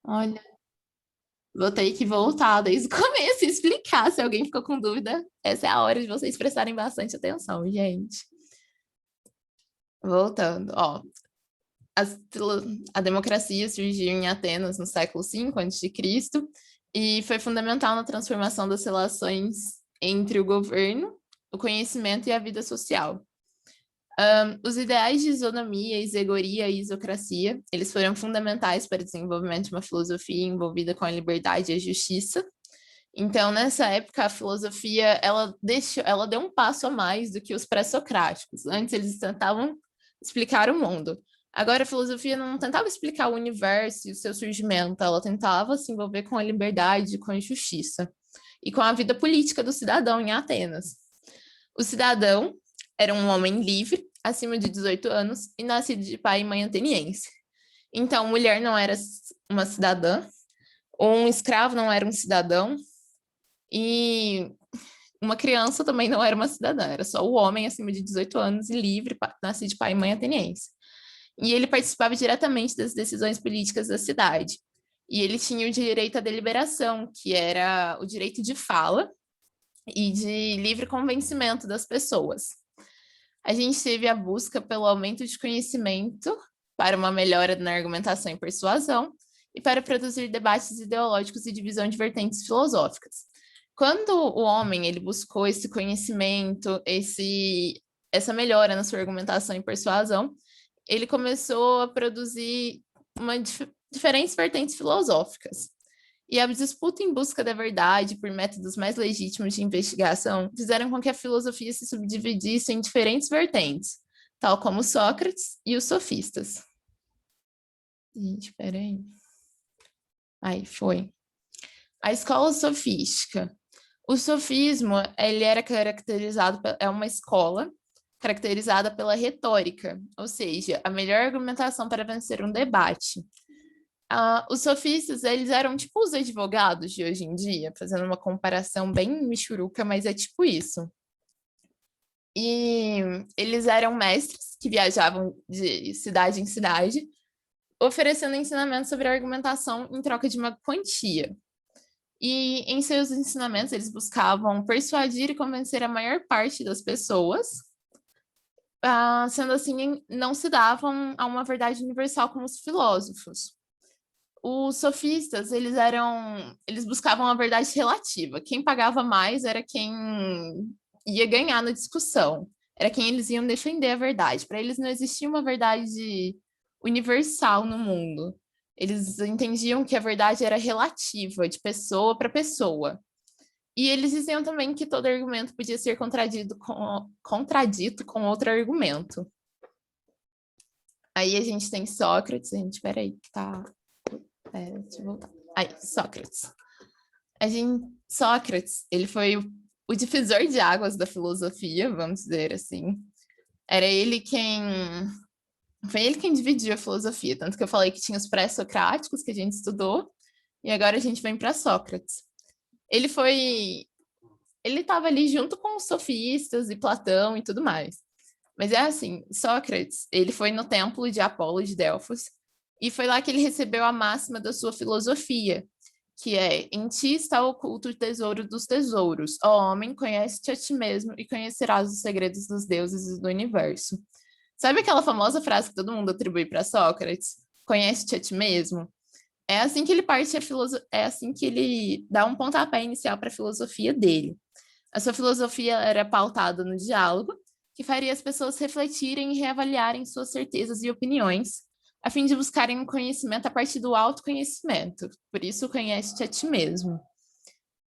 Olha, vou ter que voltar desde o começo e explicar. Se alguém ficou com dúvida, essa é a hora de vocês prestarem bastante atenção, gente. Voltando, ó, as- a democracia surgiu em Atenas no século V a.C. e foi fundamental na transformação das relações entre o governo, o conhecimento e a vida social. Os ideais de isonomia, isegoria e isocracia, eles foram fundamentais para o desenvolvimento de uma filosofia envolvida com a liberdade e a justiça. Então, nessa época, a filosofia, ela deu um passo a mais do que os pré-socráticos. Antes, eles tentavam explicar o mundo. Agora, a filosofia não tentava explicar o universo e o seu surgimento, ela tentava se envolver com a liberdade, com a justiça e com a vida política do cidadão em Atenas. O cidadão era um homem livre, acima de 18 anos, e nascido de pai e mãe ateniense. Então, mulher não era uma cidadã, um escravo não era um cidadão, e uma criança também não era uma cidadã, era só o homem acima de 18 anos e livre, nascido de pai e mãe ateniense. E ele participava diretamente das decisões políticas da cidade. E ele tinha o direito à deliberação, que era o direito de fala e de livre convencimento das pessoas. A gente teve a busca pelo aumento de conhecimento para uma melhora na argumentação e persuasão e para produzir debates ideológicos e divisão de vertentes filosóficas. Quando o homem ele buscou esse conhecimento, essa melhora na sua argumentação e persuasão, ele começou a produzir diferentes vertentes filosóficas. E a disputa em busca da verdade por métodos mais legítimos de investigação fizeram com que a filosofia se subdividisse em diferentes vertentes, tal como Sócrates e os sofistas. Gente, peraí. Aí, foi. A escola sofística. O sofismo, ele era caracterizado, é uma escola caracterizada pela retórica, ou seja, a melhor argumentação para vencer um debate. Os sofistas, eles eram tipo os advogados de hoje em dia, fazendo uma comparação bem michuruca, mas é tipo isso. E eles eram mestres que viajavam de cidade em cidade, oferecendo ensinamentos sobre argumentação em troca de uma quantia. E em seus ensinamentos, eles buscavam persuadir e convencer a maior parte das pessoas, sendo assim, não se davam a uma verdade universal como os filósofos. Os sofistas, eles buscavam a verdade relativa. Quem pagava mais era quem ia ganhar na discussão. Era quem eles iam defender a verdade. Para eles não existia uma verdade universal no mundo. Eles entendiam que a verdade era relativa, de pessoa para pessoa. E eles diziam também que todo argumento podia ser contradito com outro argumento. Aí a gente tem Sócrates, a gente, peraí, que tá. Deixa eu voltar. Aí, Sócrates. Sócrates, ele foi o divisor de águas da filosofia, vamos dizer assim. Era ele quem Foi ele quem dividiu a filosofia, tanto que eu falei que tinha os pré-socráticos que a gente estudou, e agora a gente vem para Sócrates. Ele foi. Ele estava ali junto com os sofistas e Platão e tudo mais. Mas é assim, Sócrates, ele foi no templo de Apolo de Delfos, e foi lá que ele recebeu a máxima da sua filosofia, que é: em ti está oculto o tesouro dos tesouros. Ó homem, conhece-te a ti mesmo e conhecerás os segredos dos deuses e do universo. Sabe aquela famosa frase que todo mundo atribui para Sócrates? Conhece-te a ti mesmo? É assim que ele parte é assim que ele dá um pontapé inicial para a filosofia dele. A sua filosofia era pautada no diálogo, que faria as pessoas refletirem e reavaliarem suas certezas e opiniões, a fim de buscarem um conhecimento a partir do autoconhecimento. Por isso, conhece-te a ti mesmo.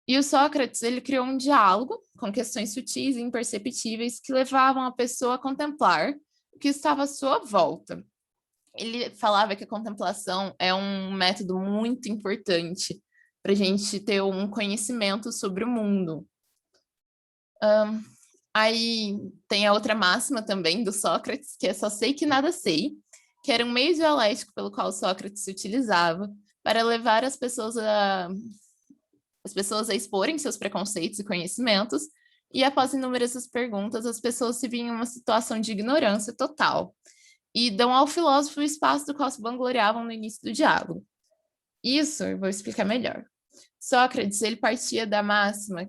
E o Sócrates, ele criou um diálogo com questões sutis e imperceptíveis que levavam a pessoa a contemplar o que estava à sua volta. Ele falava que a contemplação é um método muito importante para a gente ter um conhecimento sobre o mundo. Aí tem a outra máxima também do Sócrates, que é só sei que nada sei, que era um meio dialético pelo qual Sócrates se utilizava para levar as pessoas a exporem seus preconceitos e conhecimentos, e após inúmeras perguntas, as pessoas se viam em uma situação de ignorância total, e dão ao filósofo o espaço do qual se vangloriavam no início do diálogo. Isso eu vou explicar melhor. Sócrates, ele partia da máxima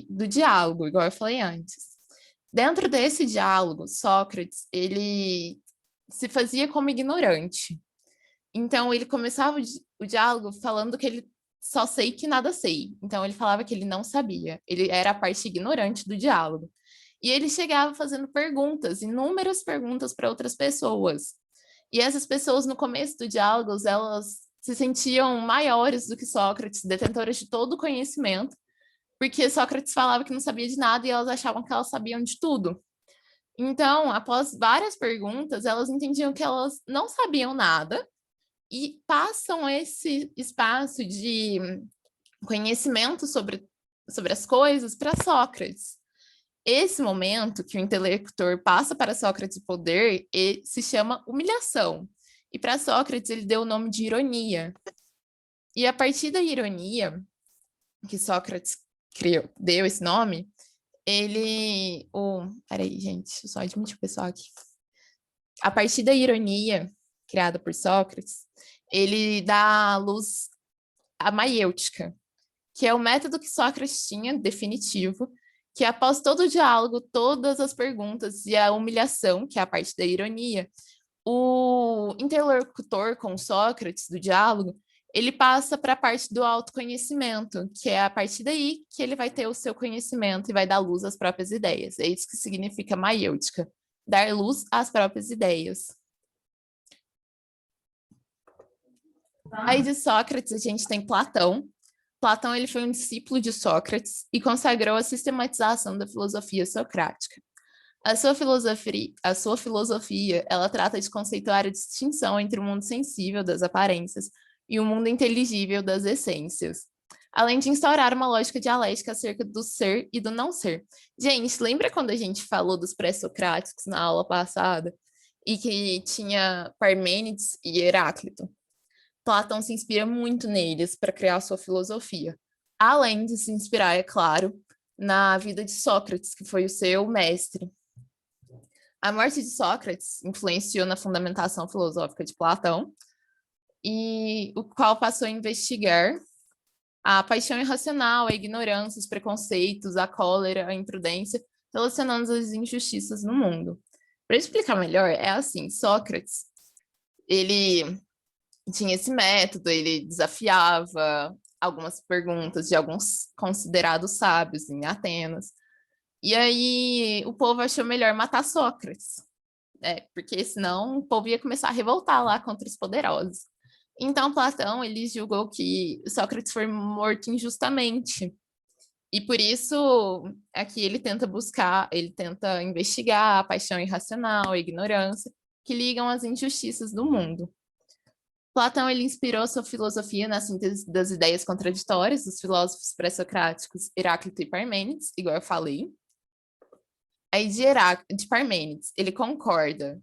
do diálogo, igual eu falei antes. Dentro desse diálogo, Sócrates, ele se fazia como ignorante. Então, ele começava o diálogo falando que ele só sei que nada sei. Então, ele falava que ele não sabia. Ele era a parte ignorante do diálogo. E ele chegava fazendo perguntas, inúmeras perguntas para outras pessoas. E essas pessoas, no começo do diálogo, elas se sentiam maiores do que Sócrates, detentoras de todo o conhecimento, porque Sócrates falava que não sabia de nada e elas achavam que elas sabiam de tudo. Então, após várias perguntas, elas entendiam que elas não sabiam nada e passam esse espaço de conhecimento sobre as coisas para Sócrates. Esse momento que o intelector passa para Sócrates o poder se chama humilhação. E para Sócrates ele deu o nome de ironia. E a partir da ironia, que Sócrates deu esse nome, peraí, gente, deixa eu só admitir o pessoal aqui. A partir da ironia criada por Sócrates, ele dá à luz a maiêutica, que é o método que Sócrates tinha, definitivo, que após todo o diálogo, todas as perguntas e a humilhação, que é a parte da ironia, o interlocutor com Sócrates do diálogo, ele passa para a parte do autoconhecimento, que é a partir daí que ele vai ter o seu conhecimento e vai dar luz às próprias ideias. É isso que significa maiêutica, dar luz às próprias ideias. Aí de Sócrates a gente tem Platão. Platão ele foi um discípulo de Sócrates e consagrou a sistematização da filosofia socrática. A sua filosofia, ela trata de conceituar a distinção entre o mundo sensível das aparências e o mundo inteligível das essências, além de instaurar uma lógica dialética acerca do ser e do não ser. Gente, lembra quando a gente falou dos pré-socráticos na aula passada e que tinha Parmênides e Heráclito? Platão se inspira muito neles para criar sua filosofia, além de se inspirar, é claro, na vida de Sócrates, que foi o seu mestre. A morte de Sócrates influenciou na fundamentação filosófica de Platão, e o qual passou a investigar a paixão irracional, a ignorância, os preconceitos, a cólera, a imprudência, relacionando as injustiças no mundo. Para explicar melhor, é assim, Sócrates, ele tinha esse método, ele desafiava algumas perguntas de alguns considerados sábios em Atenas. E aí o povo achou melhor matar Sócrates, né? Porque senão o povo ia começar a revoltar lá contra os poderosos. Então Platão ele julgou que Sócrates foi morto injustamente. E por isso aqui ele tenta investigar a paixão irracional, a ignorância, que ligam às injustiças do mundo. Platão ele inspirou sua filosofia na síntese das ideias contraditórias dos filósofos pré-socráticos Heráclito e Parmênides, igual eu falei. Aí de Parmênides, ele concorda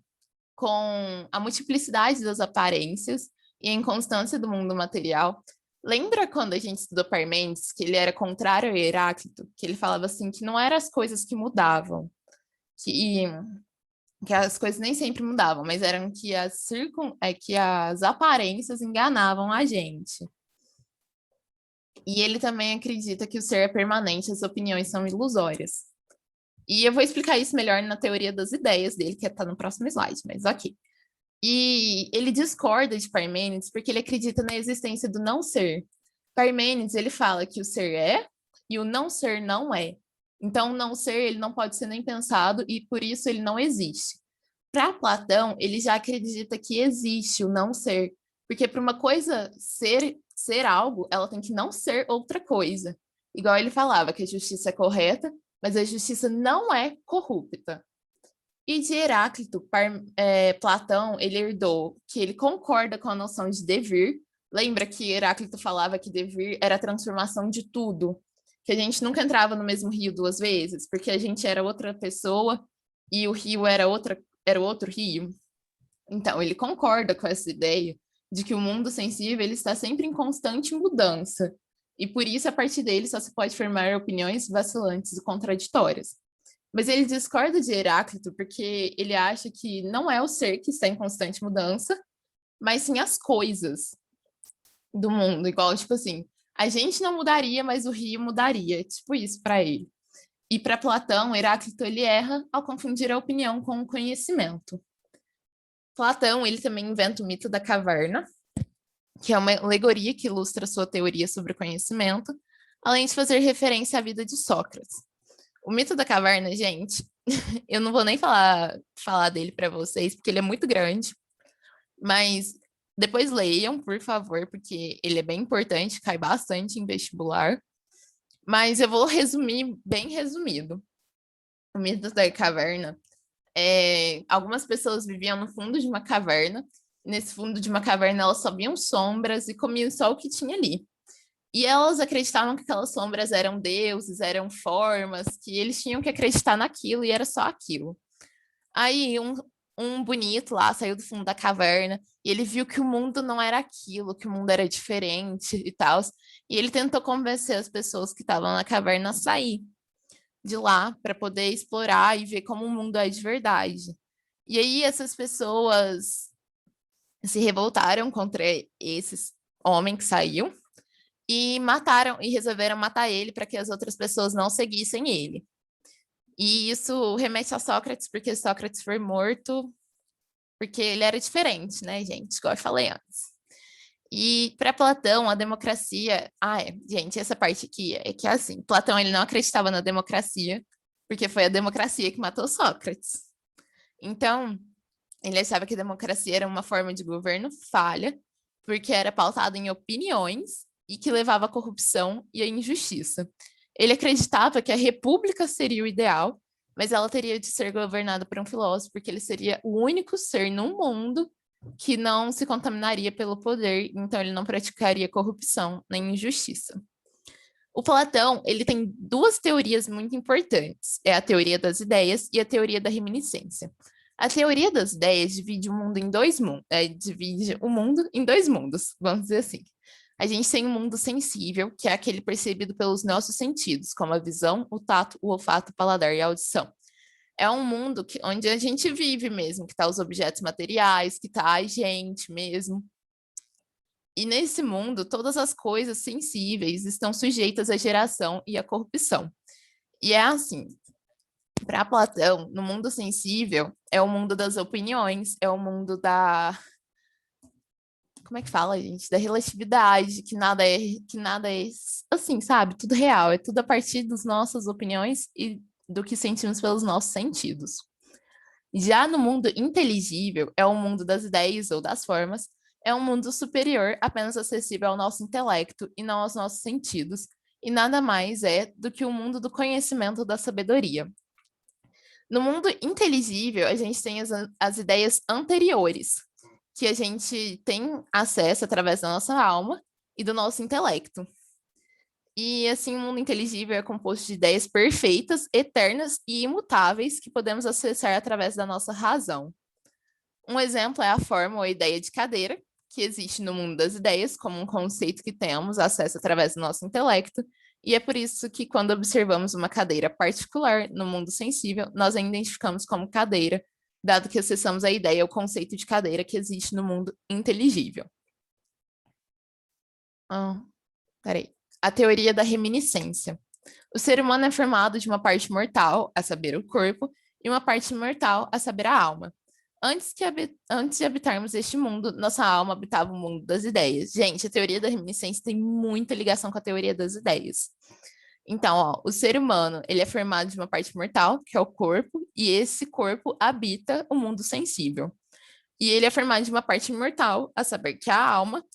com a multiplicidade das aparências e a inconstância do mundo material. Lembra quando a gente estudou Parmênides, que ele era contrário a Heráclito, que ele falava assim que não eram as coisas que mudavam, que as coisas nem sempre mudavam, mas eram que as aparências enganavam a gente. E ele também acredita que o ser é permanente, as opiniões são ilusórias. E eu vou explicar isso melhor na teoria das ideias dele, que está no próximo slide, mas ok. E ele discorda de Parmênides porque ele acredita na existência do não ser. Parmênides, ele fala que o ser é e o não ser não é. Então, o não ser, ele não pode ser nem pensado e por isso ele não existe. Para Platão, ele já acredita que existe o não ser, porque para uma coisa ser algo, ela tem que não ser outra coisa. Igual ele falava que a justiça é correta, mas a justiça não é corrupta. E de Heráclito, Platão, ele herdou que ele concorda com a noção de devir. Lembra que Heráclito falava que devir era a transformação de tudo, que a gente nunca entrava no mesmo rio duas vezes, porque a gente era outra pessoa e o rio era outro rio. Então, ele concorda com essa ideia de que o mundo sensível ele está sempre em constante mudança. E por isso, a partir dele, só se pode formar opiniões vacilantes e contraditórias. Mas ele discorda de Heráclito porque ele acha que não é o ser que está em constante mudança, mas sim as coisas. do mundo, igual, tipo assim, a gente não mudaria, mas o rio mudaria, tipo isso para ele. E para Platão, Heráclito ele erra ao confundir a opinião com o conhecimento. Platão, ele também inventa o mito da caverna, que é uma alegoria que ilustra sua teoria sobre o conhecimento, além de fazer referência à vida de Sócrates. O mito da caverna, gente, eu não vou nem falar dele para vocês, porque ele é muito grande, mas depois leiam, por favor, porque ele é bem importante, cai bastante em vestibular. Mas eu vou resumir, bem resumido. O mito da caverna algumas pessoas viviam no fundo de uma caverna. Nesse fundo de uma caverna, elas só viam sombras e comiam só o que tinha ali. E elas acreditavam que aquelas sombras eram deuses, eram formas, que eles tinham que acreditar naquilo e era só aquilo. Aí um bonito lá saiu do fundo da caverna e ele viu que o mundo não era aquilo, que o mundo era diferente e tal. E ele tentou convencer as pessoas que estavam na caverna a sair de lá para poder explorar e ver como o mundo é de verdade. E aí essas pessoas se revoltaram contra esse homem que saiu e mataram e resolveram matar ele para que as outras pessoas não seguissem ele. E isso remete a Sócrates, porque Sócrates foi morto porque ele era diferente, né, gente? Igual eu falei antes. E para Platão, a democracia. Gente, essa parte aqui é que é assim: Platão ele não acreditava na democracia, porque foi a democracia que matou Sócrates. Então, ele achava que a democracia era uma forma de governo falha, porque era pautada em opiniões e que levava à corrupção e à injustiça. Ele acreditava que a república seria o ideal, mas ela teria de ser governada por um filósofo, porque ele seria o único ser no mundo que não se contaminaria pelo poder, então ele não praticaria corrupção nem injustiça. O Platão, ele tem duas teorias muito importantes, é a teoria das ideias e a teoria da reminiscência. A teoria das ideias divide o mundo em divide o mundo em dois mundos, vamos dizer assim. A gente tem um mundo sensível, que é aquele percebido pelos nossos sentidos, como a visão, o tato, o olfato, o paladar e a audição. É um mundo onde a gente vive mesmo, que está os objetos materiais, que está a gente mesmo. E nesse mundo, todas as coisas sensíveis estão sujeitas à geração e à corrupção. E é assim, para Platão, no mundo sensível, é o mundo das opiniões, é o mundo da. Como é que fala, gente? Da relatividade, que nada é assim, sabe? Tudo real, é tudo a partir das nossas opiniões e do que sentimos pelos nossos sentidos. Já no mundo inteligível, é o mundo das ideias ou das formas, é um mundo superior, apenas acessível ao nosso intelecto e não aos nossos sentidos, e nada mais é do que o mundo do conhecimento da sabedoria. No mundo inteligível, a gente tem as ideias anteriores, que a gente tem acesso através da nossa alma e do nosso intelecto. E assim, o mundo inteligível é composto de ideias perfeitas, eternas e imutáveis que podemos acessar através da nossa razão. Um exemplo é a forma ou a ideia de cadeira, que existe no mundo das ideias como um conceito que temos acesso através do nosso intelecto, e é por isso que quando observamos uma cadeira particular no mundo sensível, nós a identificamos como cadeira, dado que acessamos a ideia ou conceito de cadeira que existe no mundo inteligível. Peraí. A teoria da reminiscência. O ser humano é formado de uma parte mortal, a saber, o corpo, e uma parte imortal, a saber, a alma. Antes de habitarmos este mundo, nossa alma habitava o mundo das ideias. Gente, a teoria da reminiscência tem muita ligação com a teoria das ideias. Então, ó, o ser humano, ele é formado de uma parte mortal, que é o corpo, e esse corpo habita o mundo sensível. E ele é formado de uma parte imortal, a saber, que é a alma,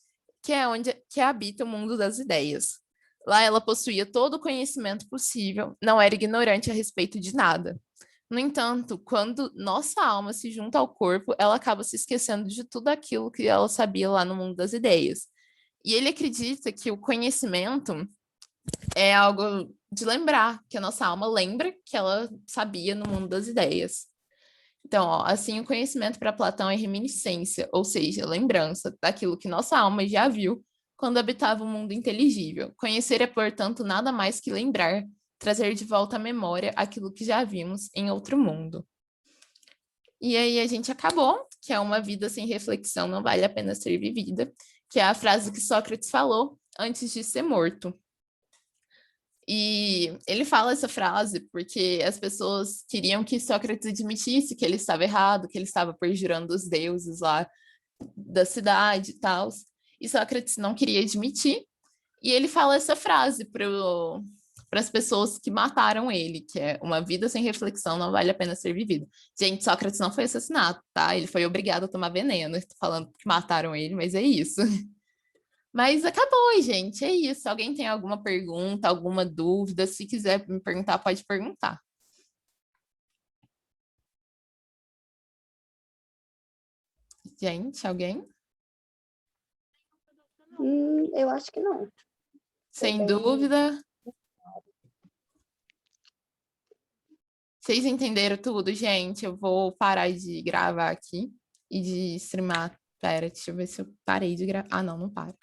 que é onde que habita o mundo das ideias. Lá ela possuía todo o conhecimento possível, não era ignorante a respeito de nada. No entanto, quando nossa alma se junta ao corpo, ela acaba se esquecendo de tudo aquilo que ela sabia lá no mundo das ideias. E ele acredita que o conhecimento é algo de lembrar, que a nossa alma lembra que ela sabia no mundo das ideias. Então, ó, assim, o conhecimento para Platão é reminiscência, ou seja, lembrança daquilo que nossa alma já viu quando habitava o mundo inteligível. Conhecer é, portanto, nada mais que lembrar, trazer de volta à memória aquilo que já vimos em outro mundo. E aí a gente acabou, que é uma vida sem reflexão, não vale a pena ser vivida. que é a frase que Sócrates falou antes de ser morto. E ele fala essa frase porque as pessoas queriam que Sócrates admitisse que ele estava errado, que ele estava perjurando os deuses lá da cidade e tal. E Sócrates não queria admitir. E ele fala essa frase para as pessoas que mataram ele, que é uma vida sem reflexão não vale a pena ser vivida. Gente, Sócrates não foi assassinado, tá? Ele foi obrigado a tomar veneno. Estou falando que mataram ele, mas é isso. Mas acabou, gente. É isso. Alguém tem alguma pergunta, alguma dúvida? Se quiser me perguntar, pode perguntar. Gente, alguém? Eu acho que não. Sem dúvida. Vocês entenderam tudo, gente? Eu vou parar de gravar aqui e de streamar. Pera, deixa eu ver se eu parei de gravar. Ah, não, não paro.